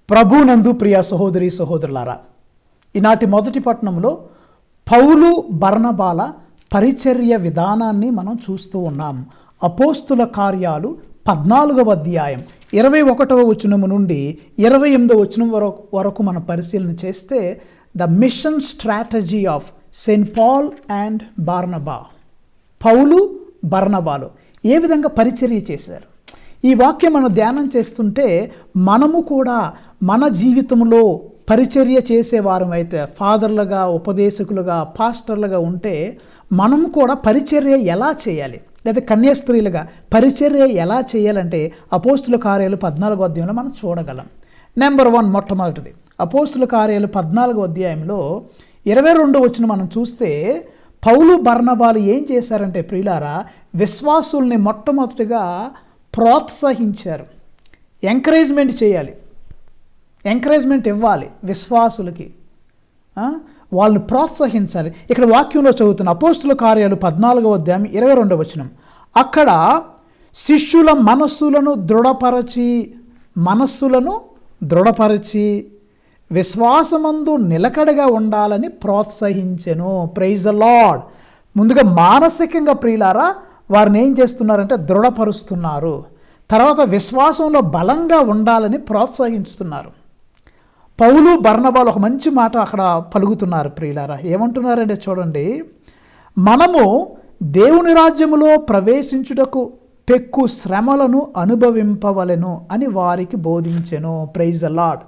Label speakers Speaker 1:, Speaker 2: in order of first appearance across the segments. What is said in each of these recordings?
Speaker 1: ప్రభునందు ప్రియ సహోదరి సహోదరులారా, ఈనాటి మొదటి పట్టణంలో పౌలు బర్నబాల పరిచర్య విధానాన్ని మనం చూస్తూ ఉన్నాం. అపోస్తుల కార్యాలు 14వ అధ్యాయం 21వ వచనము నుండి 28వ వచనం వరకు మనం పరిశీలన చేస్తే the mission strategy of Saint Paul and Barnaba. పౌలు బర్నబాలు ఏ విధంగా పరిచర్య చేశారు? ఈ వాక్యం మనం ధ్యానం చేస్తుంటే మనము కూడా మన జీవితంలో పరిచర్య చేసేవారం అయితే, ఫాదర్లుగా, ఉపదేశకులుగా, పాస్టర్లుగా ఉంటే మనం కూడా పరిచర్య ఎలా చేయాలి, లేదా కన్యాస్త్రీలుగా పరిచర్య ఎలా చేయాలంటే అపోస్తుల కార్యాలు 14వ అధ్యాయంలో మనం చూడగలం. నెంబర్ 1, మొట్టమొదటిది అపోస్తుల కార్యాలు 14వ అధ్యాయంలో 22వ వచనం మనం చూస్తే పౌలు బర్నబాలు ఏం చేశారంటే ప్రియులారా, విశ్వాసుల్ని మొట్టమొదటిగా ప్రోత్సహించారు. ఎంకరేజ్మెంట్ చేయాలి, ఎంకరేజ్మెంట్ ఇవ్వాలి విశ్వాసులకి, వాళ్ళని ప్రోత్సహించాలి. ఇక్కడ వాక్యంలో చదువుతున్న అపోస్తుల కార్యాలు 14వ అధ్యాయం 22వ వచనం, అక్కడ శిష్యుల మనస్సులను దృఢపరచి విశ్వాసమందు నిలకడగా ఉండాలని ప్రోత్సహించెను. Praise the lord. ముందుగా మానసికంగా ప్రియులారా వారిని ఏం చేస్తున్నారంటే దృఢపరుస్తున్నారు. తర్వాత విశ్వాసంలో బలంగా ఉండాలని ప్రోత్సహిస్తున్నారు. పౌలు బర్నబాలు ఒక మంచి మాట అక్కడ పలుకుతున్నారు ప్రియులారా. ఏమంటున్నారంటే చూడండి, మనము దేవుని రాజ్యములో ప్రవేశించుటకు పెక్కు శ్రమలను అనుభవింపవలెను అని వారికి బోధించెను. Praise the Lord.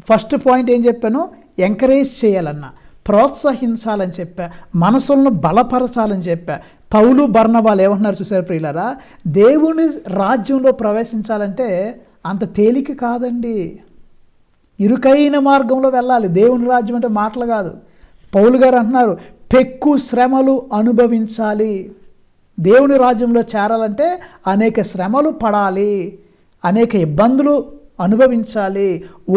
Speaker 1: First point ఏం చెప్పాను? ఎంకరేజ్ చేయాలన్నా, ప్రోత్సహించాలని చెప్పా, మనసులను బలపరచాలని చెప్పా. పౌలు బర్నబాలు ఏమంటున్నారు చూసారు ప్రియులారా, దేవుని రాజ్యంలో ప్రవేశించాలంటే అంత తేలిక కాదండి, ఇరుకైన మార్గంలో వెళ్ళాలి. దేవుని రాజ్యం అంటే మాటలు కాదు. పౌలు గారు అంటున్నారు పెక్కు శ్రమలు అనుభవించాలి. దేవుని రాజ్యంలో చేరాలంటే అనేక శ్రమలు పడాలి, అనేక ఇబ్బందులు అనుభవించాలి,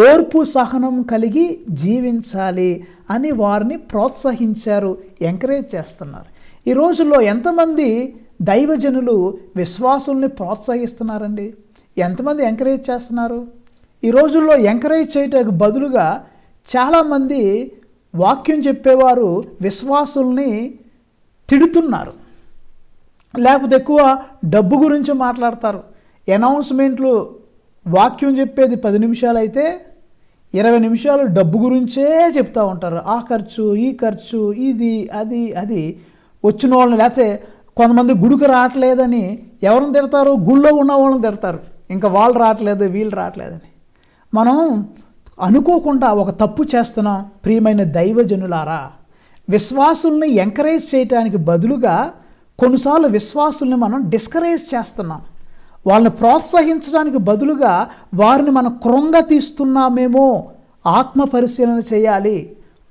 Speaker 1: ఓర్పు సహనం కలిగి జీవించాలి అని వారిని ప్రోత్సహించారు, ఎంకరేజ్ చేస్తున్నారు. ఈ రోజుల్లో ఎంతమంది దైవజనులు విశ్వాసుల్ని ప్రోత్సహిస్తున్నారండి? ఎంతమంది ఎంకరేజ్ చేస్తున్నారు? ఈ రోజుల్లో ఎంకరేజ్ చేయటానికి బదులుగా చాలామంది వాక్యం చెప్పేవారు విశ్వాసుల్ని తిడుతున్నారు, లేకపోతే ఎక్కువ డబ్బు గురించి మాట్లాడతారు. అనౌన్స్మెంట్లు వాక్యం చెప్పేది 10 నిమిషాలు అయితే 20 నిమిషాలు డబ్బు గురించే చెప్తూ ఉంటారు. ఆ ఖర్చు, ఈ ఖర్చు, ఇది అది అది. వచ్చిన వాళ్ళని, లేకపోతే కొంతమంది గుడికి రావట్లేదని ఎవరిని తిడతారు? గుళ్ళో ఉన్న వాళ్ళని తిడతారు, ఇంకా వాళ్ళు రావట్లేదు, వీళ్ళు రావట్లేదని. మనం అనుకోకుండా ఒక తప్పు చేస్తున్నాం. ప్రియమైన దైవజనులారా, విశ్వాసుల్ని ఎంకరేజ్ చేయడానికి బదులుగా కొన్నిసార్లు విశ్వాసుల్ని మనం డిస్కరేజ్ చేస్తున్నాం. వాళ్ళని ప్రోత్సహించడానికి బదులుగా వారిని మనం కృంగతీస్తున్నామేమో. ఆత్మ పరిశీలన చేయాలి.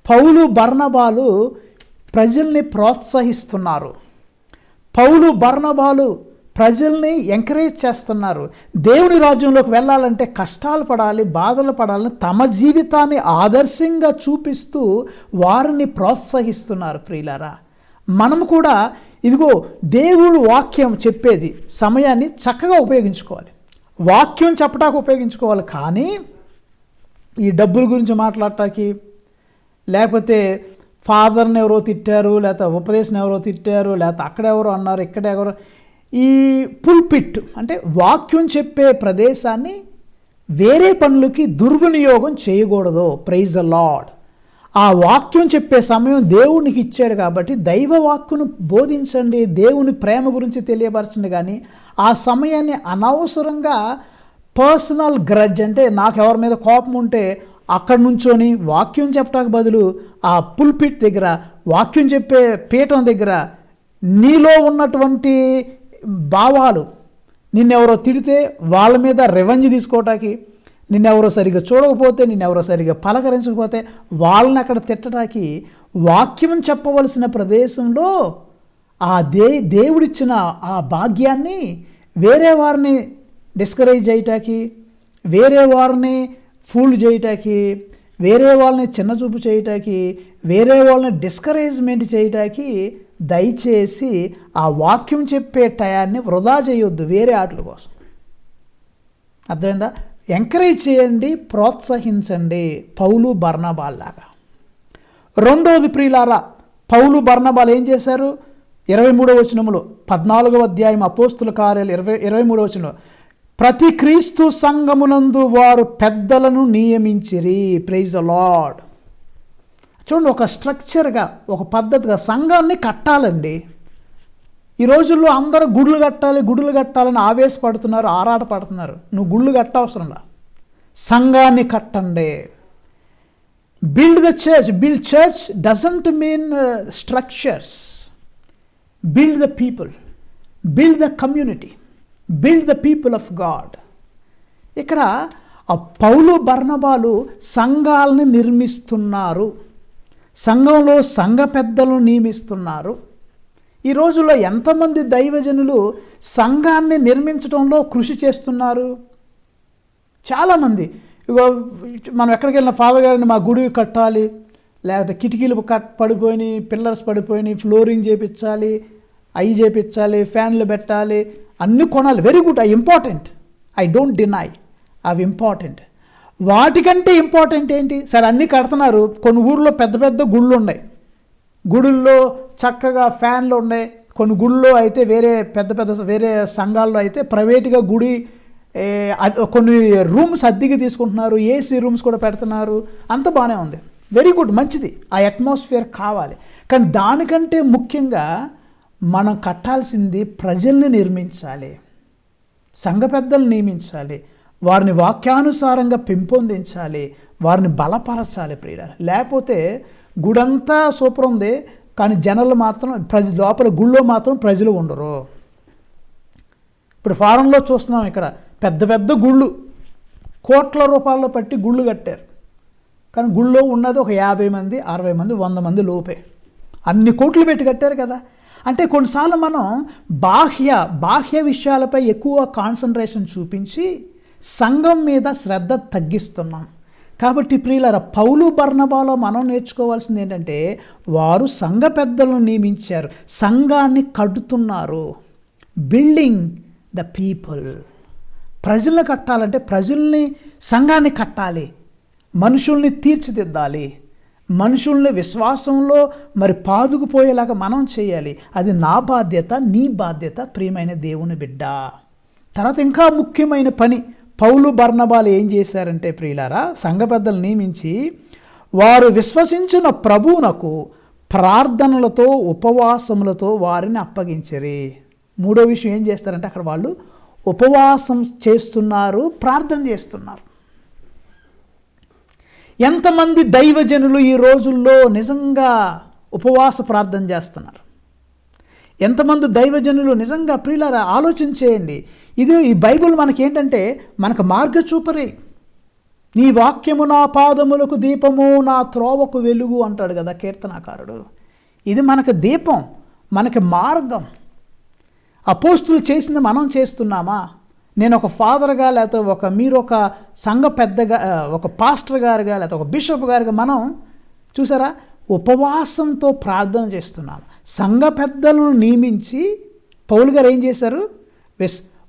Speaker 1: పౌలు బర్నబాలు ప్రజల్ని ప్రోత్సహిస్తున్నారు. పౌలు బర్నబాలు ప్రజల్ని ఎంకరేజ్ చేస్తున్నారు. దేవుని రాజ్యంలోకి వెళ్ళాలంటే కష్టాలు పడాలి, బాధలు పడాలని తమ జీవితాన్ని ఆదర్శంగా చూపిస్తూ వారిని ప్రోత్సహిస్తున్నారు. ప్రియులారా, మనము కూడా ఇదిగో దేవుడు వాక్యం చెప్పేది సమయాన్ని చక్కగా ఉపయోగించుకోవాలి, వాక్యం చెప్పడానికి ఉపయోగించుకోవాలి. కానీ ఈ డబ్బుల గురించి మాట్లాడటానికి, లేకపోతే ఫాదర్ని ఎవరో తిట్టారు, లేకపోతే ఉపదేశం ఎవరో తిట్టారు, లేకపోతే అక్కడెవరో అన్నారు, ఇక్కడెవరో, ఈ పుల్పిట్ అంటే వాక్యం చెప్పే ప్రదేశాన్ని వేరే పనులకి దుర్వినియోగం చేయకూడదు. Praise the lord. ఆ వాక్యం చెప్పే సమయం దేవునికి ఇచ్చాడు కాబట్టి దైవ వాక్కును బోధించండి, దేవుని ప్రేమ గురించి తెలియపరచండి. కానీ ఆ సమయాన్ని అనవసరంగా పర్సనల్ గ్రడ్జ్ అంటే నాకు ఎవరి మీద కోపం ఉంటే అక్కడి నుంచొని వాక్యం చెప్పడానికి బదులు ఆ పుల్పిట్ దగ్గర, వాక్యం చెప్పే పీఠం దగ్గర నీలో ఉన్నటువంటి భావాలు, నిన్నెవరో తిడితే వాళ్ళ మీద రెవెంజ్ తీసుకోవటానికి, నిన్నెవరో సరిగ్గా చూడకపోతే, నిన్నెవరో సరిగ్గా పలకరించకపోతే వాళ్ళని అక్కడ తిట్టడానికి, వాక్యం చెప్పవలసిన ప్రదేశంలో ఆ దేవుడిచ్చిన ఆ భాగ్యాన్ని వేరే వారిని డిస్కరేజ్ చేయటానికి, వేరే వారిని ఫూల్ చేయటానికి, వేరే వాళ్ళని చిన్నచూపు చేయటానికి, వేరే వాళ్ళని డిస్కరేజ్మెంట్ చేయటానికి దయచేసి ఆ వాక్యం చెప్పే టయాన్ని వృధా చేయొద్దు వేరే ఆటల కోసం. అర్థమైందా? ఎంకరేజ్ చేయండి, ప్రోత్సహించండి పౌలు బర్నబాల్లాగా. రెండవది ప్రియులారా, పౌలు బర్నబాలు ఏం చేశారు? 23వ వచనంలో, 14వ అధ్యాయం అపోస్తుల కార్యాలు 23వ వచనంలో, ప్రతి క్రీస్తు సంఘమునందు వారు పెద్దలను నియమించిరి. Praise the lord. చూడండి, ఒక స్ట్రక్చర్గా, ఒక పద్ధతిగా సంఘాన్ని కట్టాలండి. ఈ రోజుల్లో అందరూ గుడులు కట్టాలని ఆవేశపడుతున్నారు, ఆరాటపడుతున్నారు. నువ్వు గుళ్ళు కట్టవసరంలా, సంఘాన్ని కట్టండి. Build the church. Build church doesn't mean structures. Build the people, build the community, build the people of God. ఇక్కడ ఆ పౌలు బర్నబాలు సంఘాలని నిర్మిస్తున్నారు, సంఘంలో సంఘ పెద్దలను నియమిస్తున్నారు. ఈ రోజుల్లో ఎంతమంది దైవజనులు సంఘాన్ని నిర్మించడంలో కృషి చేస్తున్నారు? చాలామంది. ఇగో మనం ఎక్కడికి వెళ్ళిన ఫాదర్ గారిని మా గుడి కట్టాలి, లేకపోతే కిటికీలు పడిపోయినాయి, పిల్లర్స్ పడిపోయినాయి, ఫ్లోరింగ్ చేయించాలి, అవి చేయించాలి, ఫ్యాన్లు పెట్టాలి, అన్నీ కొనాలి. వెరీ గుడ్, అవి ఇంపార్టెంట్. ఐ డోంట్ డినై, అవి ఇంపార్టెంట్. వాటికంటే ఇంపార్టెంట్ ఏంటి? సరే, అన్నీ కడుతున్నారు. కొన్ని ఊర్లో పెద్ద పెద్ద గుళ్ళు ఉన్నాయి, గుడుల్లో చక్కగా ఫ్యాన్లు ఉన్నాయి. కొన్ని గుళ్ళో అయితే వేరే సంఘాల్లో అయితే ప్రైవేట్గా గుడి కొన్ని రూమ్స్ అద్దెకి తీసుకుంటున్నారు, ఏసీ రూమ్స్ కూడా పెడుతున్నారు. అంత బాగానే ఉంది, వెరీ గుడ్, మంచిది. ఆ అట్మాస్ఫియర్ కావాలి. కానీ దానికంటే ముఖ్యంగా మనం కట్టాల్సింది ప్రజల్ని నిర్మించాలి, సంఘ పెద్దలు నియమించాలి, వారిని వాక్యానుసారంగా పెంపొందించాలి, వారిని బలపరచాలి ప్రియులారా. లేకపోతే గుడంతా సూపర్ ఉంది, కానీ జనాలు మాత్రం లోపల గుళ్ళో మాత్రం ప్రజలు ఉండరు. ఇప్పుడు ఫారంలో చూస్తున్నాం, ఇక్కడ పెద్ద పెద్ద గుళ్ళు, కోట్ల రూపాయలు పట్టి గుళ్ళు కట్టారు. కానీ గుళ్ళో ఉన్నది ఒక 50 మంది, 60 మంది, 100 మంది లోపే. అన్ని కోట్లు పెట్టి కట్టారు కదా. అంటే కొన్నిసార్లు మనం బాహ్య విషయాలపై ఎక్కువ కాన్సన్ట్రేషన్ చూపించి సంఘం మీద శ్రద్ధ తగ్గిస్తున్నాం. కాబట్టి ప్రియులారా, పౌలు బర్నబాలో మనం నేర్చుకోవాల్సింది ఏంటంటే, వారు సంఘ పెద్దలను నియమించారు, సంఘాన్ని కడుతున్నారు. Building the people. ప్రజల్ని కట్టాలంటే సంఘాన్ని కట్టాలి, మనుషుల్ని తీర్చిదిద్దాలి, మనుషుల్ని విశ్వాసంలో పాదుకుపోయేలాగా మనం చేయాలి. అది నా బాధ్యత, నీ బాధ్యత, ప్రియమైన దేవుని బిడ్డ. తర్వాత ఇంకా ముఖ్యమైన పని పౌలు బర్నబాలు ఏం చేశారంటే ప్రియులారా, సంఘ పెద్దలు నియమించి వారు విశ్వసించిన ప్రభువునకు ప్రార్థనలతో ఉపవాసములతో వారిని అప్పగించరి. మూడో విషయం ఏం చేస్తారంటే, అక్కడ వాళ్ళు ఉపవాసం చేస్తున్నారు, ప్రార్థన చేస్తున్నారు. ఎంతమంది దైవజనులు ఈ రోజుల్లో నిజంగా ఉపవాస ప్రార్థన చేస్తున్నారు? ఎంతమంది దైవజనులు నిజంగా ప్రియులారా ఆలోచన చేయండి. ఈ బైబిల్ మనకేంటంటే, మనకు మార్గచూపరే. నీ వాక్యము నా పాదములకు దీపము, నా త్రోవకు వెలుగు అంటాడు కదా కీర్తనాకారుడు. ఇది మనకు దీపం, మనకి మార్గం. అపోస్తులు చేసింది మనం చేస్తున్నామా? నేను ఒక ఫాదర్గా, లేకపోతే మీరు ఒక సంఘ పెద్దగా, ఒక పాస్టర్ గారుగా, లేకపోతే ఒక బిషప్ గారుగా మనం చూసారా ఉపవాసంతో ప్రార్థన చేస్తున్నాం. సంఘ పెద్దలను నియమించి పౌలు గారు ఏం చేశారు?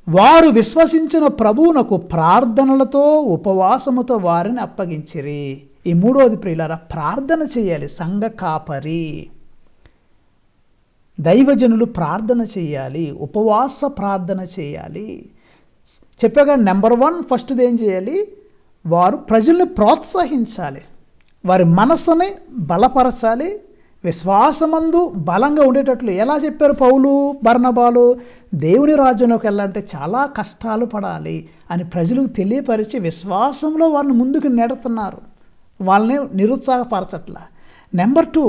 Speaker 1: వారు విశ్వసించిన ప్రభువునకు ప్రార్థనలతో ఉపవాసముతో వారిని అప్పగించిరి. ఈ మూడవది ప్రియులారా, ప్రార్థన చేయాలి. సంఘ కాపరి దైవజనులు ప్రార్థన చేయాలి, ఉపవాస ప్రార్థన చేయాలి. చెప్పాగా నెంబర్ 1 ఫస్ట్ది ఏం చేయాలి? వారు ప్రజల్ని ప్రోత్సహించాలి, వారి మనస్సుని బలపరచాలి, విశ్వాసమందు బలంగా ఉండేటట్లు. ఎలా చెప్పారు పౌలు బర్నబాలు? దేవుని రాజ్యంలోకి వెళ్ళాలంటే చాలా కష్టాలు పడాలి అని ప్రజలకు తెలియపరిచి విశ్వాసంలో వారిని ముందుకు నెడుతున్నారు, వాళ్ళని నిరుత్సాహపరచట్లా. నెంబర్ 2,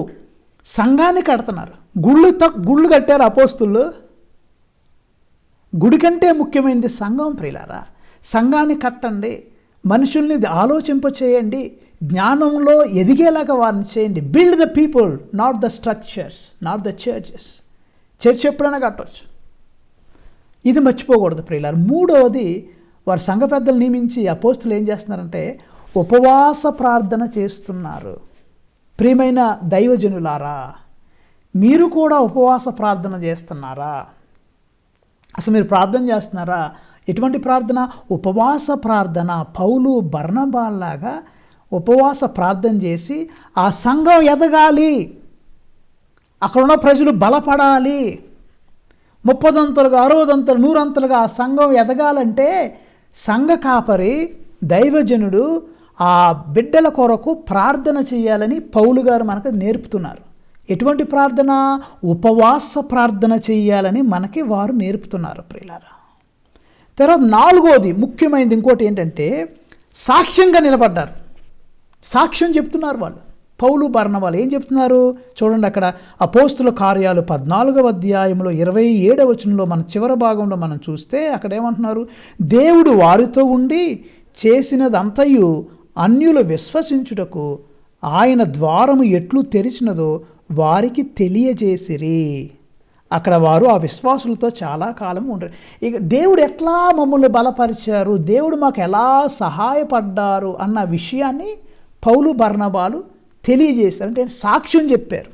Speaker 1: సంఘాన్ని కడుతున్నారు. గుళ్ళు కట్టారు అపోస్తులు. గుడి కంటే ముఖ్యమైనది సంఘం ప్రియులారా. సంఘాన్ని కట్టండి, మనుషుల్ని ఆలోచింపచేయండి, జ్ఞానంలో ఎదిగేలాగా వారిని చేయండి. Build the people, not the structures, not the churches. Church ఎప్పుడైనా కట్టవచ్చు, ఇది మర్చిపోకూడదు ప్రియులారా. మూడవది, వారు సంఘ పెద్దలు నియమించి అపోస్తులు ఏం చేస్తున్నారంటే ఉపవాస ప్రార్థన చేస్తున్నారు. ప్రియమైన దైవజనులారా, మీరు కూడా ఉపవాస ప్రార్థన చేస్తున్నారా? అసలు మీరు ప్రార్థన చేస్తున్నారా? ఎటువంటి ప్రార్థన? ఉపవాస ప్రార్థన. పౌలు బర్నబాల్లాగా ఉపవాస ప్రార్థన చేసి ఆ సంఘం ఎదగాలి, అక్కడున్న ప్రజలు బలపడాలి, 30 అంతలుగా 60 అంతలు 100 అంతలుగా ఆ సంఘం ఎదగాలంటే సంఘ కాపరి దైవజనుడు ఆ బిడ్డల కొరకు ప్రార్థన చేయాలని పౌలు గారు మనకు నేర్పుతున్నారు. ఎటువంటి ప్రార్థన? ఉపవాస ప్రార్థన చేయాలని మనకి వారు నేర్పుతున్నారు ప్రియులారా. తర్వాత 4వది ముఖ్యమైనది ఇంకోటి ఏంటంటే సాక్ష్యంగా నిలబడ్డారు. సాక్ష్యం చెప్తున్నారు వాళ్ళు. పౌలు బర్నబాలు ఏం చెప్తున్నారు చూడండి. అక్కడ అపోస్తుల కార్యాలు 14వ అధ్యాయంలో 27వ వచనంలో మన చివరి భాగంలో మనం చూస్తే అక్కడ ఏమంటున్నారు? దేవుడు వారితో ఉండి చేసినదంతయు అన్యులు విశ్వసించుటకు ఆయన ద్వారము ఎట్లు తెరిచినదో వారికి తెలియజేసిరి. అక్కడ వారు ఆ విశ్వాసులతో చాలా కాలం ఉండరు. ఇక దేవుడు ఎట్లా మమ్మల్ని బలపరిచారు, దేవుడు మాకు ఎలా సహాయపడ్డారు అన్న విషయాన్ని పౌలు బర్నబాలు తెలియజేశారు. అంటే సాక్ష్యం చెప్పారు.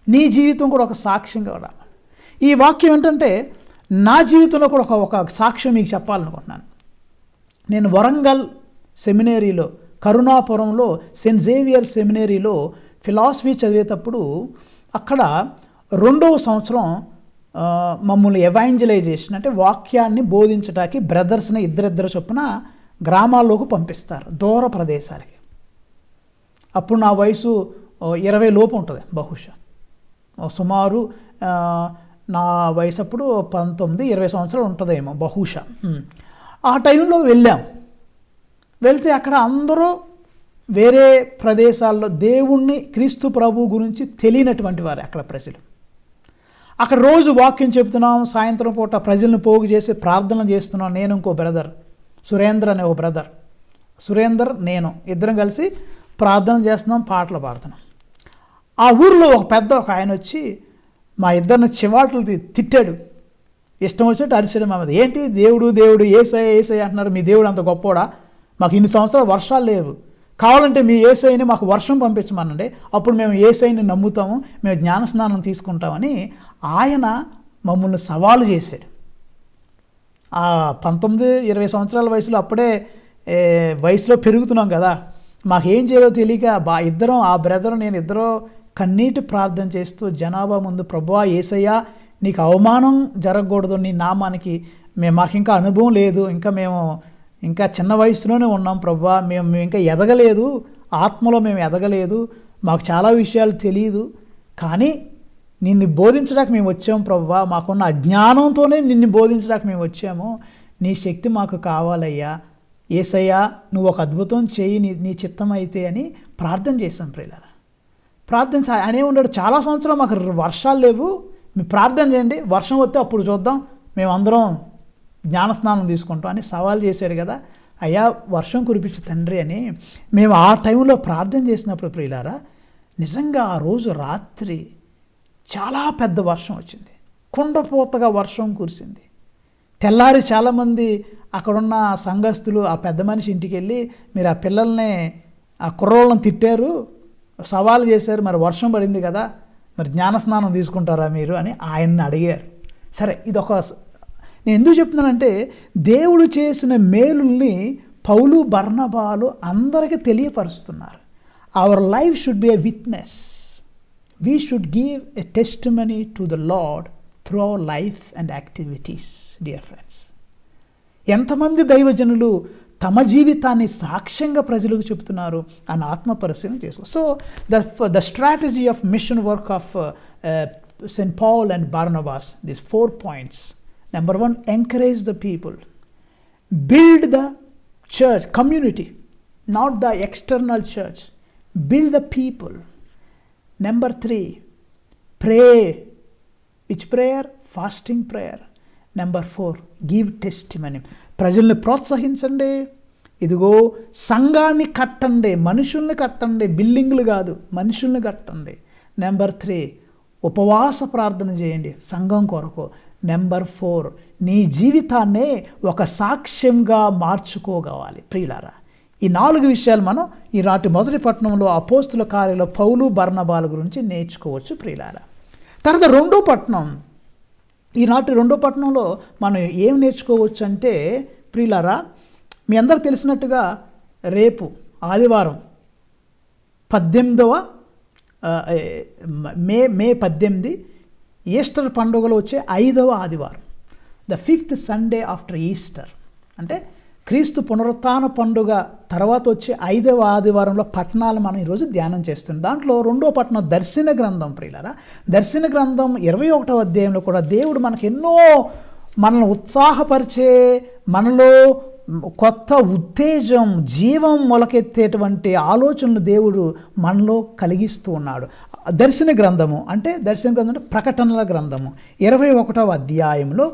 Speaker 1: నీ జీవితం కూడా ఒక సాక్ష్యంగా రావాలి. ఈ వాక్యం ఏంటంటే నా జీవితంలో కూడా ఒక సాక్ష్యం మీకు చెప్పాలనుకుంటున్నాను. నేను వరంగల్ సెమినరీలో, కరుణాపురంలో సెయింట్ జేవియర్ సెమినరీలో ఫిలాసఫీ చదివేటప్పుడు అక్కడ 2వ సంవత్సరం మమ్మల్ని ఎవాంజలైజేషన్ అంటే వాక్యాన్ని బోధించడానికి బ్రదర్స్ని ఇద్దరిద్దరు చొప్పున గ్రామాల్లోకి పంపిస్తారు, దూర ప్రదేశాలకి. అప్పుడు నా వయసు 20 లోపు ఉంటుంది బహుశా. సుమారు నా వయసు అప్పుడు 19-20 సంవత్సరాలు ఉంటుందేమో బహుశా. ఆ టైంలో వెళ్తే అక్కడ అందరూ వేరే ప్రదేశాల్లో దేవుణ్ణి క్రీస్తు ప్రభు గురించి తెలియనటువంటి వారు అక్కడ ప్రజలు. అక్కడ రోజు వాక్యం చెప్తున్నాం, సాయంత్రం పూట ప్రజలను పోగు చేసి ప్రార్థన చేస్తున్నాం. నేను ఇంకో బ్రదర్ సురేందర్ అనే ఓ బ్రదర్, సురేందర్ నేను ఇద్దరం కలిసి ప్రార్థన చేస్తున్నాం, పాటలు పాడుతున్నాం. ఆ ఊరిలో ఒక ఆయన వచ్చి మా ఇద్దరిని చివాట్లు తిట్టాడు, ఇష్టం వచ్చినట్టు అరిచాడు మా మీద. ఏంటి దేవుడు ఏసై అంటున్నారు, మీ దేవుడు అంత గొప్పోడా, మాకు ఇన్ని సంవత్సరాలు వర్షాలు లేవు, కావాలంటే మీ ఏసైని మాకు వర్షం పంపించమనండి, అప్పుడు మేము ఏసైని నమ్ముతాము, మేము జ్ఞానస్నానం తీసుకుంటామని ఆయన మమ్మల్ని సవాలు చేశాడు. ఆ 19-20 సంవత్సరాల వయసులో అప్పుడే వయసులో పెరుగుతున్నాం కదా, మాకేం చేయాలో తెలియక ఇద్దరం ఆ బ్రదర్ నేను ఇద్దరు కన్నీటి ప్రార్థన చేస్తూ జనాభా ముందు, ప్రభువా యేసయ్యా నీకు అవమానం జరగకూడదు, నీ నామానికి మాకు ఇంకా అనుభవం లేదు, మేము ఇంకా చిన్న వయసులోనే ఉన్నాం ప్రభువా, మేము ఇంకా ఎదగలేదు, ఆత్మలో మేము ఎదగలేదు, మాకు చాలా విషయాలు తెలియదు, కానీ నిన్ను బోధించడానికి మేము వచ్చాము ప్రభువా, మాకున్న అజ్ఞానంతోనే నిన్ను బోధించడానికి మేము వచ్చాము, నీ శక్తి మాకు కావాలయ్యా, యేసయ్యా నువ్వు ఒక అద్భుతం చేయి, నీ చిత్తం అయితే అని ప్రార్థన చేశాం ప్రియులారా. ప్రార్థన అనే ఉన్నాడు, చాలా సంవత్సరాలు మాకు వర్షాలు లేవు, మీరు ప్రార్థన చేయండి, వర్షం వస్తే అప్పుడు చూద్దాం, మేమందరం జ్ఞానస్నానం తీసుకుంటాం అని సవాల్ చేశాడు కదా. అయ్యా వర్షం కురిపించు తండ్రి అని మేము ఆ టైంలో ప్రార్థన చేసినప్పుడు ప్రియులారా, నిజంగా ఆ రోజు రాత్రి చాలా పెద్ద వర్షం వచ్చింది, కుండపోతగా వర్షం కురిసింది. తెల్లారి చాలామంది అక్కడున్న సంఘస్థులు ఆ పెద్ద మనిషి ఇంటికి వెళ్ళి, మీరు ఆ పిల్లల్ని ఆ కుర్రోళ్ళని తిట్టారు, సవాలు చేశారు, మరి వర్షం పడింది కదా, మరి జ్ఞానస్నానం తీసుకుంటారా మీరు అని ఆయన్ని అడిగారు. సరే, ఇదొక నేను ఎందుకు చెప్తున్నానంటే దేవుడు చేసిన మేలుల్ని పౌలు బర్నబాలు అందరికీ తెలియపరుస్తున్నారు. Our life should be a witness. We should give a testimony to the Lord through our life and activities. Dear friends, ఎంతమంది దైవజనులు తమ జీవితాన్ని సాక్ష్యంగా ప్రజలకు చెప్తున్నారు అని ఆత్మ పరిశీలన చేసుకో. So the strategy of mission work of Saint Paul and Barnabas, these 4 points. Number 1, encourage the people, build the church community, not the external church, build the people. Number 3, pray. Which prayer? Fasting prayer. Number 4, give testimony. ప్రజల్ని ప్రోత్సహించండి, ఇదిగో సంఘాన్ని కట్టండి, మనుషుల్ని కట్టండి, బిల్డింగ్లు కాదు మనుషుల్ని కట్టండి. నెంబర్ 3, ఉపవాస ప్రార్థన చేయండి సంఘం కొరకు. నెంబర్ 4, నీ జీవితాన్నే ఒక సాక్ష్యంగా మార్చుకోగవాలి ప్రియులారా. ఈ 4 విషయాలు మనం ఈనాటి మొదటి పట్టణంలో అపోస్తుల కార్యాల్లో పౌలు బర్నబాల గురించి నేర్చుకోవచ్చు ప్రియులారా. తర్వాత 2వ పట్టణం ఈనాటి రెండో పట్టణంలో మనం ఏం నేర్చుకోవచ్చు అంటే ప్రియులారా, మీ అందరికి తెలిసినట్టుగా రేపు ఆదివారం 18వ మే 18 ఈస్టర్ పండుగలో వచ్చే 5వ ఆదివారం, the 5th Sunday after Easter. అంటే క్రీస్తు పునరుత్థాన పండుగ తర్వాత వచ్చే 5వ ఆదివారంలో పట్టణాలు మనం ఈరోజు ధ్యానం చేస్తున్నాం. దాంట్లో రెండో పట్టణం దర్శన గ్రంథం. ప్రియులారా, దర్శన గ్రంథం 21వ అధ్యాయంలో కూడా దేవుడు మనకు ఎన్నో మనల్ని ఉత్సాహపరిచే, మనలో కొత్త ఉత్తేజం, జీవం మొలకెత్తేటువంటి ఆలోచనలు దేవుడు మనలో కలిగిస్తూ ఉన్నాడు. దర్శన గ్రంథము అంటే ప్రకటనల గ్రంథము 21వ అధ్యాయంలో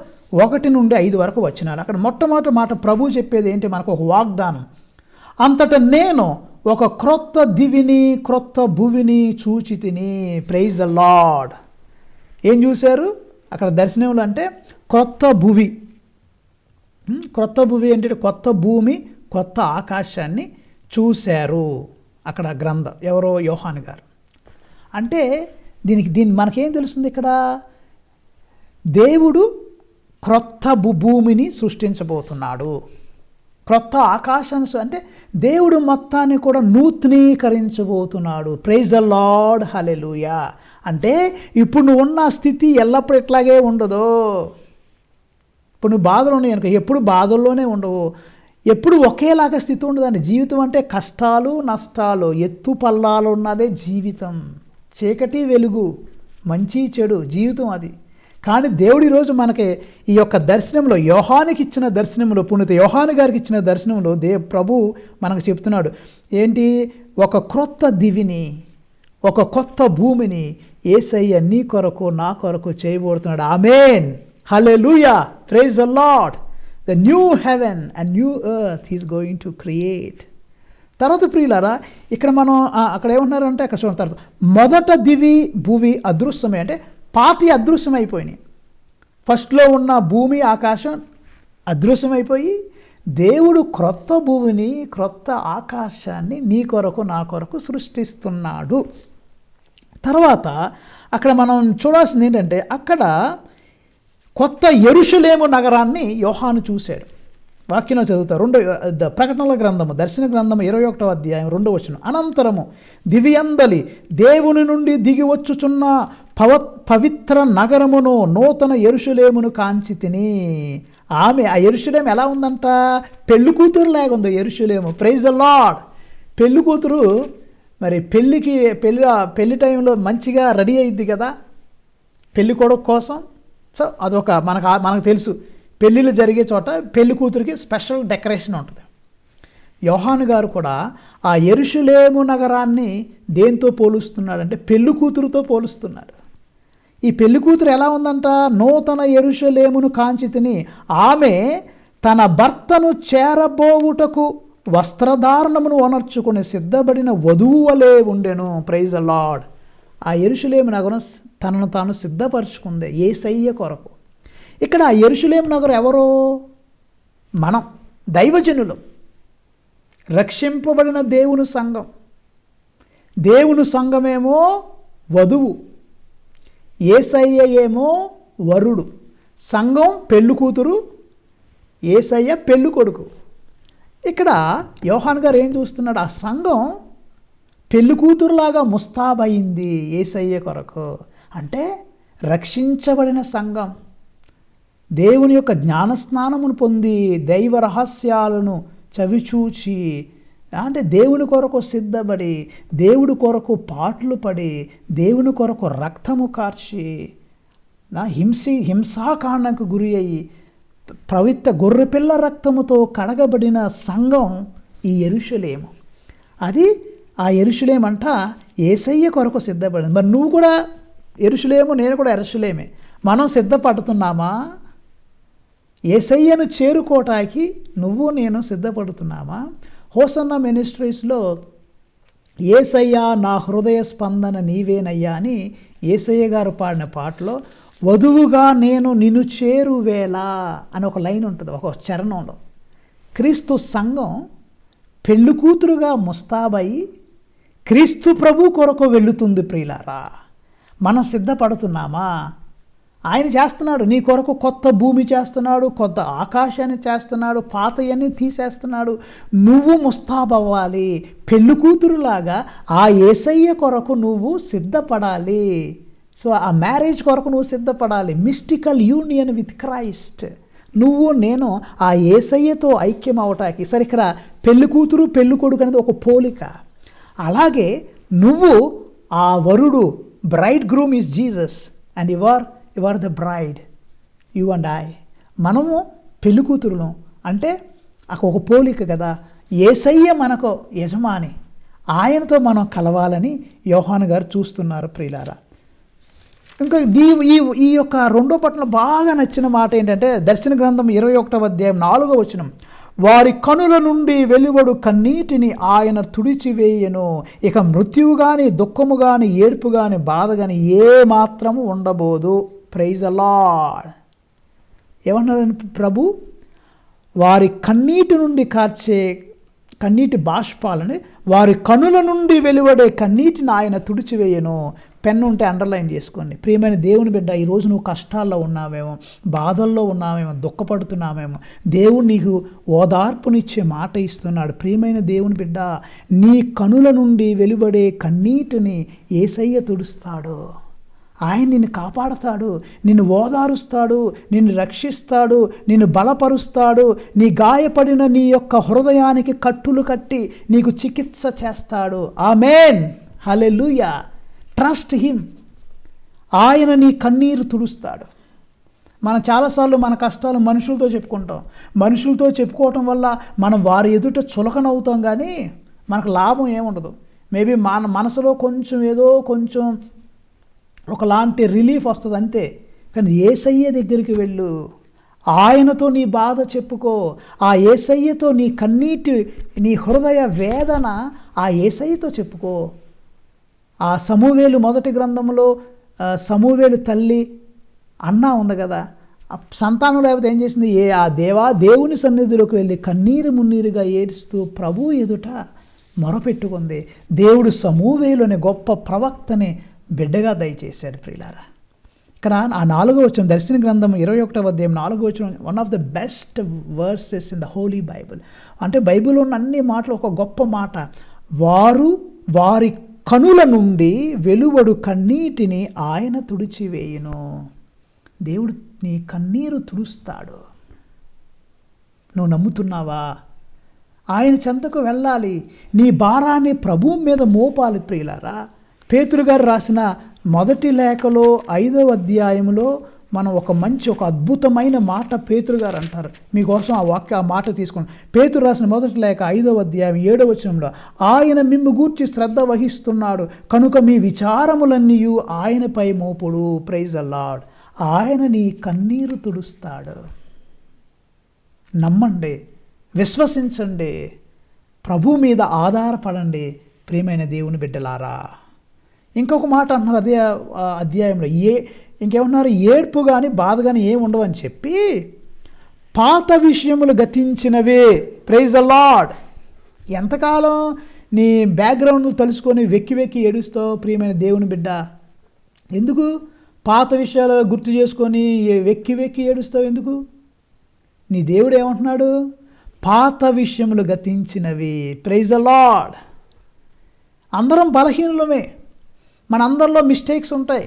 Speaker 1: 1 నుండి 5 వరకు వచనాలు. అక్కడ మొట్టమొదటి మాట ప్రభు చెప్పేది ఏంటి? మనకు ఒక వాగ్దానం. అంతటా నేను ఒక క్రొత్త దివిని క్రొత్త భువిని చూచితిని. Praise the Lord. ఏం చూశారు అక్కడ దర్శనంలో అంటే క్రొత్త భువి. క్రొత్త భువి అంటే కొత్త భూమి, కొత్త ఆకాశాన్ని చూశారు. అక్కడ గ్రంథం ఎవరో యోహాను గారు. అంటే దీన్ని మనకేం తెలుస్తుంది? ఇక్కడ దేవుడు క్రొత్త భూమిని సృష్టించబోతున్నాడు, క్రొత్త ఆకాశాన్ని, అంటే దేవుడు మొత్తాన్ని కూడా నూతనీకరించబోతున్నాడు. ప్రైజ్ ద లార్డ్, హల్లెలూయా. అంటే ఇప్పుడు నువ్వు ఉన్న స్థితి ఎల్లప్పుడూ ఇట్లాగే ఉండదు. ఇప్పుడు నువ్వు బాధలు ఉన్నాయి కనుక ఎప్పుడు బాధల్లోనే ఉండవు, ఎప్పుడు ఒకేలాగా స్థితి ఉండదండి. జీవితం అంటే కష్టాలు నష్టాలు, ఎత్తు పల్లాలు ఉన్నదే జీవితం. చీకటి వెలుగు, మంచి చెడు జీవితం అది. కానీ దేవుడు ఈరోజు మనకి ఈ యొక్క దర్శనంలో, యోహానికి ఇచ్చిన దర్శనంలో, పునీత యోహాను గారికి ఇచ్చిన దర్శనంలో ప్రభు మనకు చెప్తున్నాడు ఏంటి? ఒక క్రొత్త దివిని, ఒక కొత్త భూమిని యేసయ్య నీ కొరకు నా కొరకు చేయబోతున్నాడు. Amen, hallelujah, praise the Lord. The new heaven and new earth is going to create. తర్వాత ప్రియులారా, ఇక్కడ మనం అక్కడ ఏమంటున్నారంటే, అక్కడ చూడండి, తర్వాత మొదట దివి భూమి అదృశ్యమే, అంటే పాతి అదృశ్యమైపోయినాయి. ఫస్ట్లో ఉన్న భూమి ఆకాశం అదృశ్యమైపోయి దేవుడు క్రొత్త భూమిని క్రొత్త ఆకాశాన్ని నీ కొరకు నా కొరకు సృష్టిస్తున్నాడు. తర్వాత అక్కడ మనం చూడాల్సింది ఏంటంటే, అక్కడ కొత్త యెరూషలేము నగరాన్ని యోహాను చూశాడు. వాక్యంలో చదువుతారు. ప్రకటనల గ్రంథము దర్శన గ్రంథము 21వ అధ్యాయం 2వ వచనం. అనంతరము దివ్యందలి దేవుని నుండి దిగి వచ్చుచున్న పవిత్ర నగరమును నూతన యెరూషలేమును కాంచి తిని. ఆమె ఆ యెరూషలేము ఎలా ఉందంట? పెళ్లి కూతురు లాగా ఉంది యెరూషలేము. Praise the lord. పెళ్లి కూతురు మరి పెళ్లి టైంలో మంచిగా రెడీ అయ్యిద్ది కదా పెళ్లి కొడుకు కోసం. సో అదొక మనకు తెలుసు, పెళ్ళిళ్ళు జరిగే చోట పెళ్లి కూతురికి స్పెషల్ డెకరేషన్ ఉంటుంది. యోహాను గారు కూడా ఆ యెరూషలేము నగరాన్ని దేంతో పోలుస్తున్నాడంటే పెళ్లి కూతురుతో పోలుస్తున్నాడు. ఈ పెళ్లి కూతురు ఎలా ఉందంట? నూతన యెరూషలేమును కాంచి తిని ఆమె తన భర్తను చేరబోవుటకు వస్త్రధారణమును ఒనర్చుకుని సిద్ధపడిన వధువు వలె ఉండెను. Praise the lord. ఆ యెరూషలేము నగరం తనను తాను సిద్ధపరచుకుంది యేసయ్య కొరకు. ఇక్కడ ఆ యెరూషలేము నగరం ఎవరో? మనం దైవజనులు, రక్షింపబడిన దేవుని సంఘం. దేవుని సంఘమేమో వధువు, యేసయ్య ఏమో వరుడు. సంఘం పెళ్లి కూతురు, యేసయ్య పెళ్లి కొడుకు. ఇక్కడ యోహాను గారు ఏం చూస్తున్నాడు? ఆ సంఘం పెళ్లి కూతురులాగా ముస్తాబయింది యేసయ్య కొరకు. అంటే రక్షించబడిన సంఘం దేవుని యొక్క జ్ఞానస్నానమును పొంది దైవ రహస్యాలను చవిచూచి, అంటే దేవుని కొరకు సిద్ధపడి, దేవుడి కొరకు పాటలు పడి, దేవుని కొరకు రక్తము కార్చి, హింసాకాండకు గురి అయ్యి పవిత్ర గొర్రెపిల్ల రక్తముతో కడగబడిన సంఘం ఈ యెరూషలేము. అది ఆ యెరూషలేము అంట యేసయ్య కొరకు సిద్ధపడింది. మరి నువ్వు కూడా యెరూషలేము, నేను కూడా యెరూషలేమే. మనం సిద్ధపడుతున్నామా? యేసయ్యను చేరుకోవటానికి నువ్వు నేను సిద్ధపడుతున్నామా? హోసన్న మినిస్ట్రీస్లో యేసయ్య నా హృదయ స్పందన నీవేనయ్యా అని యేసయ్య గారు పాడిన పాటలో వధువుగా నేను నిన్ను చేరువేళ అని ఒక లైన్ ఉంటుంది, ఒక చరణంలో. క్రీస్తు సంఘం పెళ్లి కూతురుగా ముస్తాబయి క్రీస్తు ప్రభు కొరకు వెళుతుంది. ప్రియులారా, మనం సిద్ధపడుతున్నామా? ఆయన చేస్తున్నాడు, నీ కొరకు కొత్త భూమి చేస్తున్నాడు, కొత్త ఆకాశాన్ని చేస్తున్నాడు, పాతయన్నీ తీసేస్తున్నాడు. నువ్వు ముస్తాబవ్వాలి, పెళ్లి కూతురులాగా ఆ యేసయ్య కొరకు నువ్వు సిద్ధపడాలి. సో ఆ మ్యారేజ్ కొరకు నువ్వు సిద్ధపడాలి. Mystical union with Christ. నువ్వు నేను ఆ యేసయ్యతో ఐక్యం అవటానికి. సరే, ఇక్కడ పెళ్లి కూతురు పెళ్లి కొడుకు అనేది ఒక పోలిక. అలాగే నువ్వు ఆ వరుడు, bride groom is Jesus and you are the bride, you and I. మనము పెళ్లి కూతురును అంటే ఒక పోలిక కదా. యేసయ్య మనకు యజమాని, ఆయనతో మనం కలవాలని యోహాను గారు చూస్తున్నారు ప్రియులారా. ఇంకా ఈ యొక్క రెండో పట్టణంలో బాగా నచ్చిన మాట ఏంటంటే దర్శన గ్రంథం 21వ అధ్యాయం 4వ వచనం, వారి కనుల నుండి వెలువడు కన్నీటిని ఆయన తుడిచివేయను, ఇక మృత్యువు కానీ దుఃఖము కానీ ఏడుపు కానీ బాధ కానీ ఏ మాత్రము ఉండబోదు. Praise the Lord. ఏమన్నారని ప్రభు? వారి కన్నీటి నుండి కార్చే కన్నీటి బాష్పాలని, వారి కనుల నుండి వెలువడే కన్నీటిని ఆయన తుడిచివేయను. పెన్ను ఉంటే అండర్లైన్ చేసుకోండి. ప్రియమైన దేవుని బిడ్డ, ఈరోజు నువ్వు కష్టాల్లో ఉన్నావేమో, బాధల్లో ఉన్నావేమో, దుఃఖపడుతున్నావేమో, దేవుడు నీకు ఓదార్పునిచ్చే మాట ఇస్తున్నాడు. ప్రియమైన దేవుని బిడ్డ, నీ కనుల నుండి వెలువడే కన్నీటిని యేసయ్య తుడుస్తాడు. ఆయన నిన్ను కాపాడతాడు, నిన్ను ఓదారుస్తాడు, నిన్ను రక్షిస్తాడు, నిన్ను బలపరుస్తాడు. నీ గాయపడిన నీ యొక్క హృదయానికి కట్టులు కట్టి నీకు చికిత్స చేస్తాడు. Amen, hallelujah. Trust him. ఆయన నీ కన్నీరు తుడుస్తాడు. మనం చాలాసార్లు మన కష్టాలు మనుషులతో చెప్పుకుంటాం. మనుషులతో చెప్పుకోవటం వల్ల మనం వారి ఎదుట చులకనవుతాం, కానీ మనకు లాభం ఏముండదు. మేబీ మన మనసులో కొంచెం ఒకలాంటి రిలీఫ్ వస్తుంది అంతే. కానీ యేసయ్య దగ్గరికి వెళ్ళు, ఆయనతో నీ బాధ చెప్పుకో. ఆ యేసయ్యతో నీ కన్నీటి, నీ హృదయ వేదన ఆ యేసయ్యతో చెప్పుకో. ఆ సమూవేలు మొదటి గ్రంథంలో సమూవేలు తల్లి అన్న ఉంది కదా, సంతానం లేకపోతే ఏం చేసింది? దేవుని సన్నిధిలోకి వెళ్ళి కన్నీరు మున్నీరుగా ఏడుస్తూ ప్రభు ఎదుట మొరపెట్టుకుంది. దేవుడు సమూవేలు అనే గొప్ప ప్రవక్తని బిడ్డగా దయచేశాడు ప్రియులారా. ఇక్కడ ఆ 4వ వచనం, దర్శన గ్రంథం 21వ అధ్యాయం 4వ వచనం, one of the best verses in the holy Bible. అంటే బైబిల్లో ఉన్న అన్ని మాటలు ఒక గొప్ప మాట. వారి కనుల నుండి వెలువడు కన్నీటిని ఆయన తుడిచివేయును. దేవుడు నీ కన్నీరు తుడుస్తాడు. నువ్వు నమ్ముతున్నావా? ఆయన చెంతకు వెళ్ళాలి, నీ భారాన్ని ప్రభువు మీద మోపాలి ప్రియులారా. పేతురు గారు రాసిన మొదటి లేఖలో 5వ అధ్యాయంలో మనం ఒక అద్భుతమైన మాట పేతురు గారు అంటారు. మీకోసం ఆ మాట తీసుకోండి. పేతురు రాసిన మొదటి లేఖ 5వ అధ్యాయం 7వ వచనంలో, ఆయన మిమ్ము గూర్చి శ్రద్ధ వహిస్తున్నాడు కనుక మీ విచారములన్నీ ఆయనపై మోపుడు. Praise the lord. ఆయన నీ కన్నీరు తుడుస్తాడు. నమ్మండి, విశ్వసించండి, ప్రభు మీద ఆధారపడండి ప్రియమైన దేవుని బిడ్డలారా. ఇంకొక మాట అంటున్నారు అదే అధ్యాయంలో, ఇంకేమన్నారు? ఏడ్పు కానీ బాధ కానీ ఏమి ఉండవని చెప్పి పాత విషయములు గతించినవే. Praise the lord. ఎంతకాలం నీ బ్యాక్గ్రౌండ్ తలుసుకొని వెక్కి ఏడుస్తావు ప్రియమైన దేవుని బిడ్డ? ఎందుకు పాత విషయాలు గుర్తు చేసుకొని వెక్కి ఏడుస్తావు? ఎందుకు? నీ దేవుడు ఏమంటున్నాడు? పాత విషయములు గతించినవి. Praise the lord. అందరం బలహీనులమే, మనందరిలో మిస్టేక్స్ ఉంటాయి,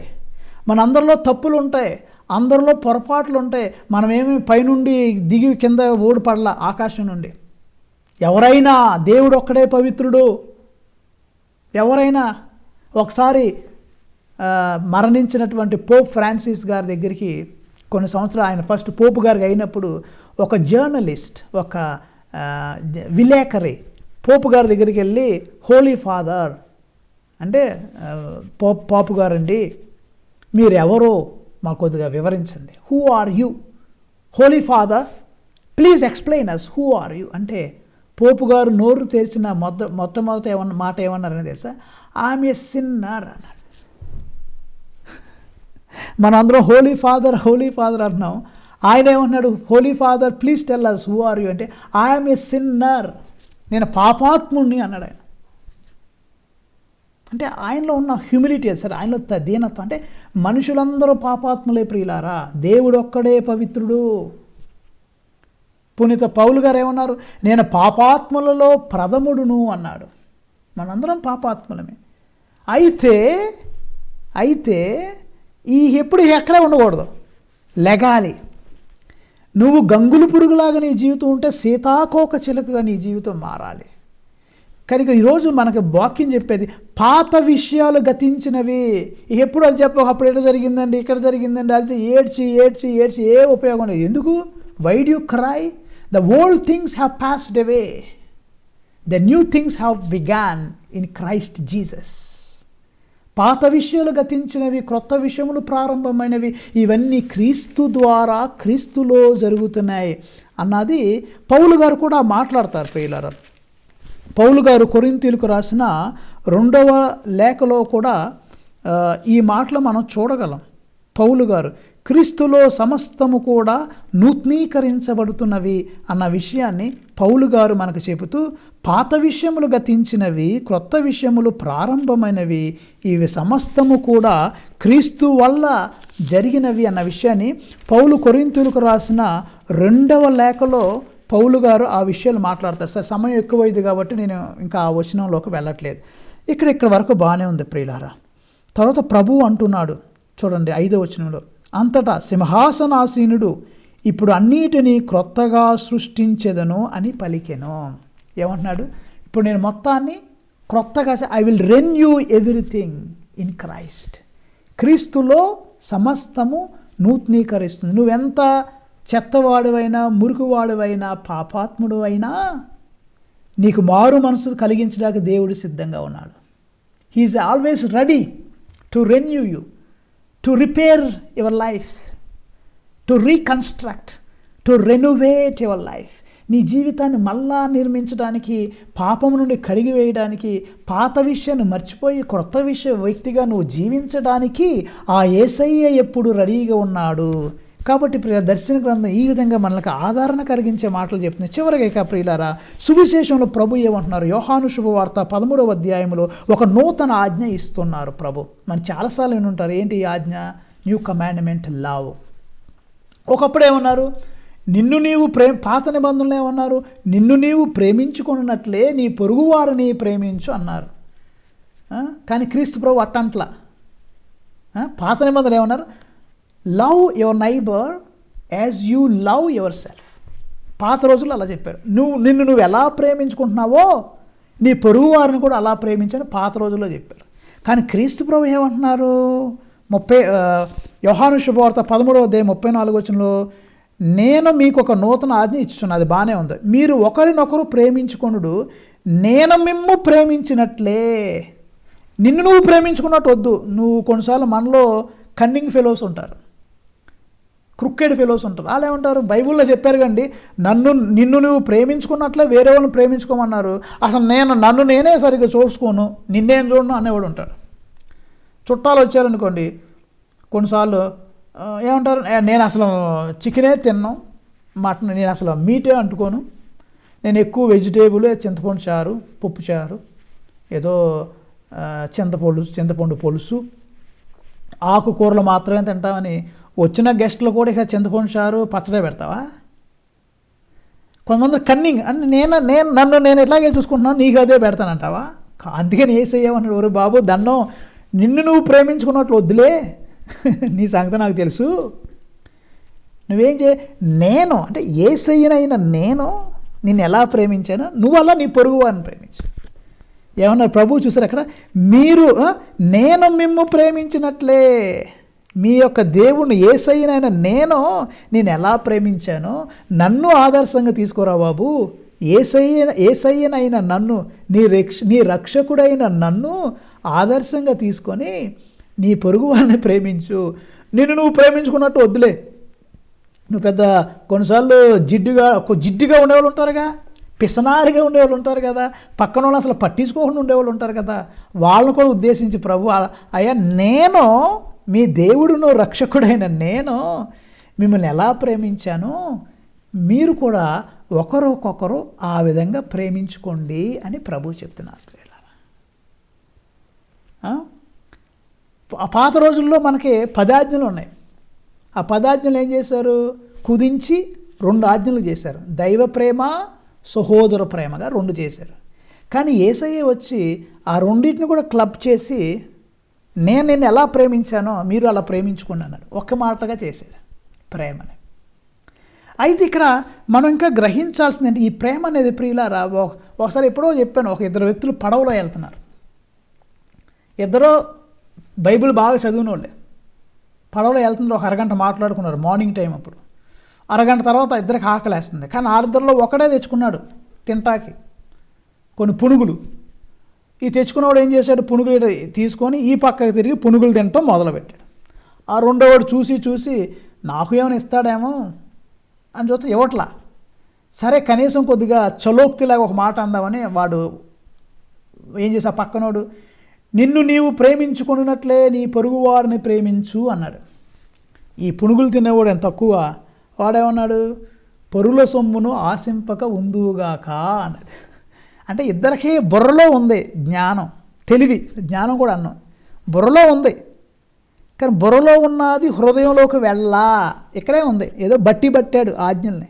Speaker 1: మనందరిలో తప్పులు ఉంటాయి, అందరిలో పొరపాట్లు ఉంటాయి. మనమేమి పైనుండి దిగి కింద ఓడిపడలా ఆకాశం నుండి. ఎవరైనా దేవుడు ఒక్కడే పవిత్రుడు. ఎవరైనా ఒకసారి మరణించినటువంటి పోప్ ఫ్రాన్సిస్ గారి దగ్గరికి కొన్ని సంవత్సరాలు, ఆయన ఫస్ట్ పోపు గారికి అయినప్పుడు ఒక జర్నలిస్ట్, ఒక విలేకరి పోపు గారి దగ్గరికి వెళ్ళి, హోలీ ఫాదర్ అంటే పాపు గారండి, మీరెవరో మాకు కొద్దిగా వివరించండి. Who are you? Holy father, please explain us, who are you అంటే పోపు గారు నోరు తెరిచిన మొట్టమొదట మాట ఏమన్నారని తెలుసా? ఐఎమ్ ఏ సిన్నర్ అన్నాడు. మనందరం హోలీ ఫాదర్ అంటున్నాం. ఆయన ఏమన్నాడు? Holy father please tell us who are you అంటే ఐఎమ్ ఏ సిన్నర్, నేను పాపాత్ముణ్ణి అన్నాడు ఆయన. అంటే ఆయనలో ఉన్న హ్యూమిలిటీ సరే, ఆయనలో దీనత్వం. అంటే మనుషులందరూ పాపాత్ములే ప్రియులారా, దేవుడు ఒక్కడే పవిత్రుడు. పునీత పౌలు గారు ఏమన్నారు? నేను పాపాత్ములలో ప్రథముడును అన్నాడు. మనందరం పాపాత్ములమే. అయితే ఎప్పుడు ఎక్కడే ఉండకూడదు, లెగాలి. నువ్వు గంగులు పురుగులాగా నీ జీవితం ఉంటే సీతాకోక చిలుకగా నీ జీవితం మారాలి. కనుక ఈరోజు మనకు వాక్యం చెప్పేది పాత విషయాలు గతించినవి. ఎప్పుడు అది చెప్పక అప్పుడు ఎక్కడ జరిగిందండి, ఇక్కడ జరిగిందండి, అది ఏడ్చి ఏ ఉపయోగం లేదు. ఎందుకు? Why do you cry? The old things have passed away, the new things have begun in Christ Jesus. పాత విషయాలు గతించినవి, క్రొత్త విషయములు ప్రారంభమైనవి. ఇవన్నీ క్రీస్తు ద్వారా, క్రీస్తులో జరుగుతున్నాయి అన్నది పౌలు గారు కూడా మాట్లాడతారు ప్రియులారా. పౌలు గారు కొరింథీయులకు రాసిన 2వ లేఖలో కూడా ఈ మాటలు మనం చూడగలం. పౌలు గారు క్రీస్తులో సమస్తము కూడా నూతనీకరించబడుతున్నవి అన్న విషయాన్ని పౌలు గారు మనకు చెబుతూ, పాత విషయములు గతించినవి, క్రొత్త విషయములు ప్రారంభమైనవి, ఇవి సమస్తము కూడా క్రీస్తు వల్ల జరిగినవి అన్న విషయాన్ని పౌలు కొరింథీయులకు రాసిన 2వ లేఖలో పౌలు గారు ఆ విషయాలు మాట్లాడతారు. సరే, సమయం ఎక్కువైంది కాబట్టి నేను ఇంకా ఆ వచనంలోకి వెళ్ళట్లేదు. ఇక్కడ వరకు బాగానే ఉంది ప్రియులారా. తర్వాత ప్రభువు అంటున్నాడు చూడండి 5వ వచనంలో, అంతటా సింహాసనాసీనుడు ఇప్పుడు అన్నిటినీ క్రొత్తగా సృష్టించెదను అని పలికెను. ఏమంటున్నాడు? ఇప్పుడు నేను మొత్తాన్ని క్రొత్తగా, I will renew everything in Christ. క్రీస్తులో సమస్తము నూతనీకరిస్తుంది. నువ్వెంత చెత్తవాడువైనా, మురుగువాడువైనా, పాపాత్ముడు అయినా నీకు మారు మనసు కలిగించడానికి దేవుడు సిద్ధంగా ఉన్నాడు. He's always ready to renew you, to repair your life, to reconstruct, to renovate your life. నీ జీవితాన్ని మళ్ళా నిర్మించడానికి, పాపం నుండి కడిగి వేయడానికి, పాత విషయాన్ని మర్చిపోయి క్రొత్త వ్యక్తిగా నువ్వు జీవించడానికి ఆ యేసయ్య ఎప్పుడు రెడీగా ఉన్నాడు. కాబట్టి ప్రియ, దర్శన గ్రంథం ఈ విధంగా మనకు ఆదరణ కలిగించే మాటలు చెప్తున్నాయి. చివరిగా ప్రియులారా, సువిశేషంలో ప్రభు ఏమంటున్నారు? యోహాను శుభవార్త 13వ అధ్యాయంలో ఒక నూతన ఆజ్ఞ ఇస్తున్నారు ప్రభు. మనం చాలాసార్లు వినుంటారు. ఏంటి ఈ ఆజ్ఞ? New commandment, love. ఒకప్పుడు ఏమన్నారు? నిన్ను నీవు పాత నిబంధనలు ఏమన్నారు? నిన్ను నీవు ప్రేమించుకున్నట్లే నీ పొరుగువారిని ప్రేమించు అన్నారు. కానీ క్రీస్తు ప్రభు అట్టంట్లా. పాత నిబంధనలు ఏమన్నారు? Love your neighbour as you love your self. పాత రోజుల్లో అలా చెప్పారు. నిన్ను నువ్వు ఎలా ప్రేమించుకుంటున్నావో నీ పొరుగు వారిని కూడా అలా ప్రేమించని పాత రోజుల్లో చెప్పారు. కానీ క్రీస్తు ప్రభు ఏమంటున్నారు? యోహాను శుభవార్త 13వ అధ్యాయం 34వ వచనంలో, నేను మీకు ఒక నూతన ఆజ్ఞ ఇచ్చుచున్నాను. అది బాగానే ఉంది. మీరు ఒకరినొకరు ప్రేమించుకొనుడు, నేను మిమ్ము ప్రేమించినట్లే. నిన్ను నువ్వు ప్రేమించుకున్నట్టు వద్దు. నువ్వు కొన్నిసార్లు మనలో కన్నింగ్ ఫెలోస్ ఉంటారు, క్రుక్కెడ్ ఫెలోస్ ఉంటారు. వాళ్ళు ఏమంటారు? బైబిల్లో చెప్పారు కండి, నిన్ను నువ్వు ప్రేమించుకున్నట్లే వేరే వాళ్ళని ప్రేమించుకోమన్నారు. అసలు నన్ను నేనే సరిగ్గా చూసుకోను, నిన్నేం చూడను అనేవాడు ఉంటాడు. చుట్టాలు వచ్చారనుకోండి, కొన్నిసార్లు ఏమంటారు? నేను అసలు చికెనే తిన్నాను, మటన్, నేను అసలు మీటే అంటుకోను, నేను ఎక్కువ వెజిటేబుల్, చింతపండు చారు, పప్పు చారు, ఏదో చింతపండు పులుసు, ఆకుకూరలు మాత్రమే తింటామని వచ్చిన గెస్టులు కూడా ఇక చింతపండు చారు, పచ్చడే పెడతావా? కొంతమంది కన్నింగ్ అంటే నేను ఎట్లాగే చూసుకుంటున్నాను, నీకు అదే పెడతానంటావా? అందుకని యేసయ్యమన్నాడు, ఒరే బాబు దండం, నిన్ను నువ్వు ప్రేమించుకున్నట్లు వద్దులే, నీ సంగతి నాకు తెలుసు. నువ్వేం నేను అంటే యేసయ్యనైన నిన్ను ఎలా ప్రేమించానో నువ్వు అలా నీ పొరుగు వారిని ప్రేమించు. ఏమన్నారు ప్రభు? చూసారు అక్కడ, మీరు నేను మిమ్ము ప్రేమించినట్లే మీ యొక్క దేవుణ్ణి యేసయ్యనైన నేను ఎలా ప్రేమించానో నన్ను ఆదర్శంగా తీసుకోరా బాబు. యేసయ్యనైన నన్ను, నీ రక్షకుడైన నన్ను ఆదర్శంగా తీసుకొని నీ పొరుగు వారిని ప్రేమించు. నువ్వు ప్రేమించుకున్నట్టు వద్దులే. నువ్వు పెద్ద కొన్నిసార్లు జిడ్డుగా ఉండేవాళ్ళు ఉంటారుగా, పిసనారిగా ఉండేవాళ్ళు ఉంటారు కదా, పక్కన వాళ్ళు అసలు పట్టించుకోకుండా ఉండేవాళ్ళు ఉంటారు కదా, వాళ్ళని కూడా ఉద్దేశించి ప్రభు, అయ్యా నేను మీ దేవుడును రక్షకుడైన మిమ్మల్ని ఎలా ప్రేమించానో మీరు కూడా ఒకరికొకరు ఆ విధంగా ప్రేమించుకోండి అని ప్రభు చెప్తున్నారు. ఆ? ఆ పాత రోజుల్లో మనకి 10 ఆజ్ఞలు ఉన్నాయి. ఆ 10 ఆజ్ఞలు ఏం చేశారు? కుదించి 2 ఆజ్ఞలు చేశారు. దైవ ప్రేమ, సహోదర ప్రేమగా 2 చేశారు. కానీ యేసయ్య వచ్చి ఆ రెండింటిని కూడా క్లబ్ చేసి నేను నిన్ను ఎలా ప్రేమించానో మీరు అలా ప్రేమించుకోండి అన్నాడు. ఒక్క మాటగా చేశాడు ప్రేమని. అయితే ఇక్కడ మనం ఇంకా గ్రహించాల్సింది ఈ ప్రేమ అనేది ప్రియులారా, ఒకసారి ఎప్పుడో చెప్పాను, ఒక 2 వ్యక్తులు పడవలో వెళ్తున్నారు. ఇద్దరు బైబిల్ బాగా చదివిన వాళ్ళే. పడవలో వెళ్తున్నారు, ఒక అరగంట మాట్లాడుకున్నారు మార్నింగ్ టైం. అప్పుడు అరగంట తర్వాత ఇద్దరికి ఆకలేస్తుంది. కానీ ఆరిద్దరిలో ఒకడే తెచ్చుకున్నాడు తింటాకి కొన్ని పునుగులు. ఈ తెచ్చుకున్నవాడు ఏం చేశాడు? పునుగులు తీసుకొని ఈ పక్కకి తిరిగి పునుగులు తినటం మొదలుపెట్టాడు. ఆ రెండోవాడు చూసి నాకు ఏమైనా ఇస్తాడేమో అని చూస్తే ఇవ్వట్లా. సరే కనీసం కొద్దిగా చలోక్తిలాగా ఒక మాట అందామని వాడు ఏం చేసా, పక్కనోడు నిన్ను నీవు ప్రేమించుకున్నట్లే నీ పొరుగు వారిని ప్రేమించు అన్నాడు. ఈ పునుగులు తినేవాడు ఎంత తక్కువ, వాడేమన్నాడు? పొరుల సొమ్మును ఆశింపక ఉందువుగాక అన్నాడు. అంటే ఇద్దరికీ బుర్రలో ఉంది జ్ఞానం, తెలివి. జ్ఞానం కూడా అన్నాం, బుర్రలో ఉంది. కానీ బుర్రలో ఉన్నది హృదయంలోకి వెళ్ళా. ఇక్కడే ఉంది, ఏదో బట్టాడు ఆజ్ఞల్ని,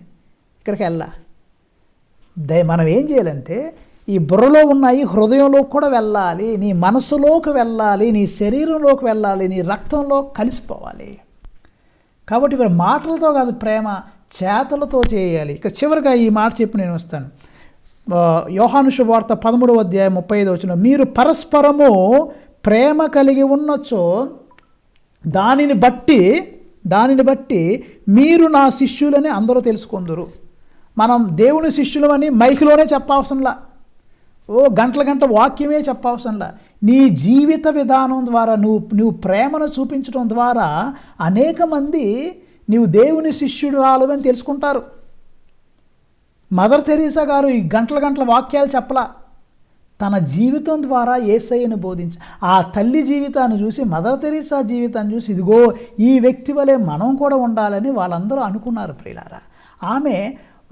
Speaker 1: ఇక్కడికి వెళ్ళా. మనం ఏం చేయాలంటే ఈ బుర్రలో ఉన్నాయి హృదయంలోకి కూడా వెళ్ళాలి, నీ మనసులోకి వెళ్ళాలి, నీ శరీరంలోకి వెళ్ళాలి, నీ రక్తంలో కలిసిపోవాలి. కాబట్టి ఇప్పుడు మాటలతో కాదు ప్రేమ, చేతలతో చేయాలి. ఇక చివరిగా ఈ మాట చెప్పి నేను వస్తాను. యోహాను శుభవార్త 13వ అధ్యాయం 35వ వచనం, మీరు పరస్పరము ప్రేమ కలిగి ఉన్నచో దానిని బట్టి మీరు నా శిష్యులని అందరూ తెలుసుకుందురు. మనం దేవుని శిష్యులమని మైక్లోనే చెప్పవసరంలా, గంటల వాక్యమే చెప్పవసరంలా. నీ జీవిత విధానం ద్వారా నువ్వు ప్రేమను చూపించడం ద్వారా అనేక మంది నీవు దేవుని శిష్యురాలు అని తెలుసుకుంటారు. మదర్ తెరీసా గారు ఈ గంటల వాక్యాలు చెప్పలా, తన జీవితం ద్వారా యేసయ్యను బోధించి ఆ తల్లి జీవితాన్ని చూసి, మదర్ తెరీసా జీవితాన్ని చూసి, ఇదిగో ఈ వ్యక్తి వలె మనం కూడా ఉండాలని వాళ్ళందరూ అనుకున్నారు ప్రియులారా. ఆమె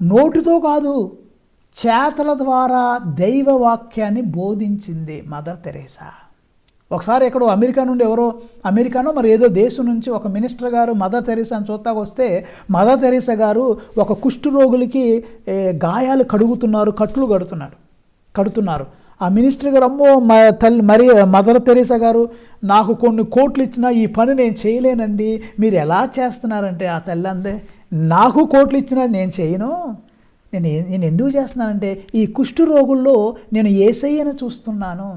Speaker 1: నోటితో కాదు చేతల ద్వారా దైవ వాక్యాన్ని బోధించింది మదర్ తెరీసా. ఒకసారి ఎక్కడో అమెరికానో మరి ఏదో దేశం నుంచి ఒక మినిస్టర్ గారు మదర్ తెరీసాని చూస్తాకు వస్తే, మదర్ తెరీసా గారు ఒక కుష్టు రోగులకి గాయాలు కట్లు కడుతున్నారు. ఆ మినిస్టర్ గారు, అమ్మో మదర్ తెరీసా గారు నాకు కొన్ని కోట్లు ఇచ్చినా ఈ పని నేను చేయలేనండి, మీరు ఎలా చేస్తున్నారంటే, ఆ తల్లి అందే, నాకు కోట్లు ఇచ్చినా నేను చేయను, నేను ఎందుకు చేస్తున్నానంటే ఈ కుష్టు రోగుల్లో నేను యేసయ్యను చూస్తున్నాను,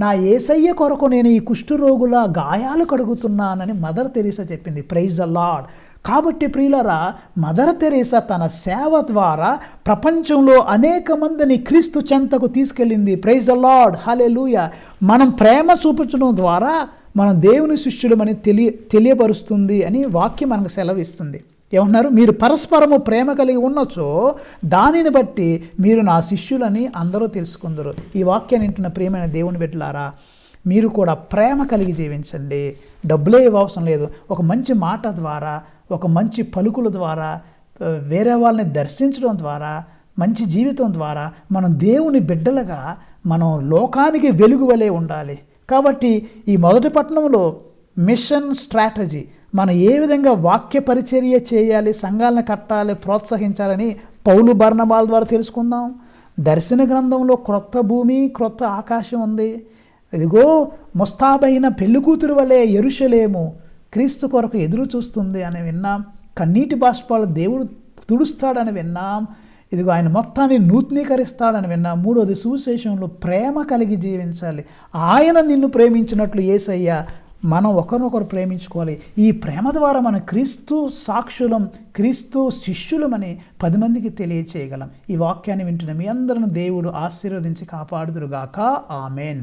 Speaker 1: నా యేసయ్య కొరకు నేను ఈ కుష్టు రోగుల గాయాలు కడుగుతున్నానని మదర్ తెరీసా చెప్పింది. Praise the lord. కాబట్టి ప్రియులరా, మదర్ తెరీసా తన సేవ ద్వారా ప్రపంచంలో అనేక మందిని క్రీస్తు చెంతకు తీసుకెళ్ళింది. ప్రైజ్ ద లార్డ్, హల్లెలూయా. మనం ప్రేమ చూపించడం ద్వారా మనం దేవుని శిష్యులమని తెలియపరుస్తుంది అని వాక్యం మనకు సెలవిస్తుంది. ఏమన్నారు? మీరు పరస్పరము ప్రేమ కలిగి ఉన్నచో దానిని బట్టి మీరు నా శిష్యులని అందరూ తెలుసుకుందరు. ఈ వాక్యాన్ని వింటున్న ప్రియమైన దేవుని బిడ్డలారా, మీరు కూడా ప్రేమ కలిగి జీవించండి. డబ్బులే ఇవ్వవసరం లేదు. ఒక మంచి మాట ద్వారా, ఒక మంచి పలుకుల ద్వారా, వేరే వాళ్ళని దర్శించడం ద్వారా, మంచి జీవితం ద్వారా మనం దేవుని బిడ్డలుగా మనం లోకానికి వెలుగు వలె ఉండాలి. కాబట్టి ఈ మొదటి పట్టణంలో మిషన్ స్ట్రాటజీ, మనం ఏ విధంగా వాక్య పరిచర్య చేయాలి, సంఘాలను కట్టాలి, ప్రోత్సహించాలని పౌలు బర్నబాల ద్వారా తెలుసుకుందాం. దర్శన గ్రంథంలో క్రొత్త భూమి, క్రొత్త ఆకాశం ఉంది. ఇదిగో ముస్తాబైన పెళ్ళికూతురు వలె యెరూషలేము క్రీస్తు కొరకు ఎదురు చూస్తుంది అని విన్నాం. కన్నీటి బాష్పాలు దేవుడు తుడుస్తాడని విన్నాం. ఇదిగో ఆయన మొత్తాన్ని నూతనీకరిస్తాడని విన్నాం. మూడోది, సువిశేషంలో ప్రేమ కలిగి జీవించాలి. ఆయన నిన్ను ప్రేమించినట్లు యేసయ్య మనం ఒకరినొకరు ప్రేమించుకోవాలి. ఈ ప్రేమ ద్వారా మనం క్రీస్తు సాక్షులం, క్రీస్తు శిష్యులమని 10 మందికి తెలియచేయగలం. ఈ వాక్యాన్ని వింటున్న మీ అందరిని దేవుడు ఆశీర్వదించి కాపాడుదురుగాక. ఆమెన్.